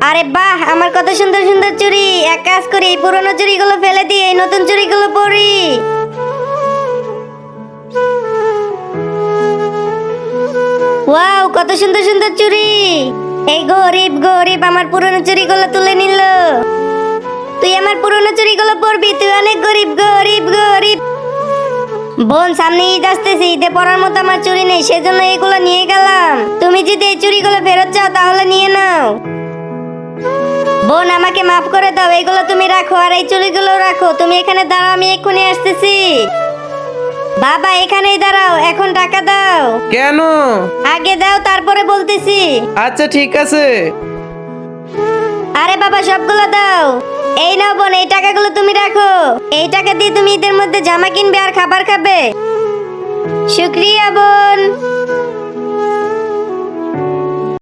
আরে বাহ, আমার কত সুন্দর সুন্দর চুড়ি। এক কাজ করি, এই পুরনো চুড়িগুলো ফেলে দিই, এই নতুন চুড়িগুলো পরি। ওয়াও, কত সুন্দর সুন্দর চুড়ি। এই গরিব গরিব আমার পুরনো চুড়িগুলো তুলে নিল। তুই আমার পুরনো চুড়িগুলো পরবি, তুই অনেক গরিব গরিব গরিব। বোন, সামনে ঈদ আসতেছে, ঈদে পরার মতো আমার চুড়ি নেই, সেজন্য এগুলো নিয়ে গেলাম। তুমি যদি এই চুড়িগুলো ফেরত চাও তাহলে নিয়ে নাও। বোন, আমাকে মাফ করে দাও, এগুলো তুমি রাখো আর এই চুড়িগুলো রাখো। তুমি এখানে দাঁড়াও, আমি এক্ষুনি আসতেছি। বাবা, এখানেই দাঁড়াও, এখন টাকা দাও। কেন? আগে দাও, তারপরে বলতেছি। আচ্ছা ঠিক আছে। আরে বাবা, সবগুলো দাও। এই নাও বোন, এই টাকাগুলো তুমি রাখো। এই টাকা দিয়ে তুমি ঈদের মধ্যে জামা কিনবে আর খাবার খাবে। শুক্রিয়া বোন।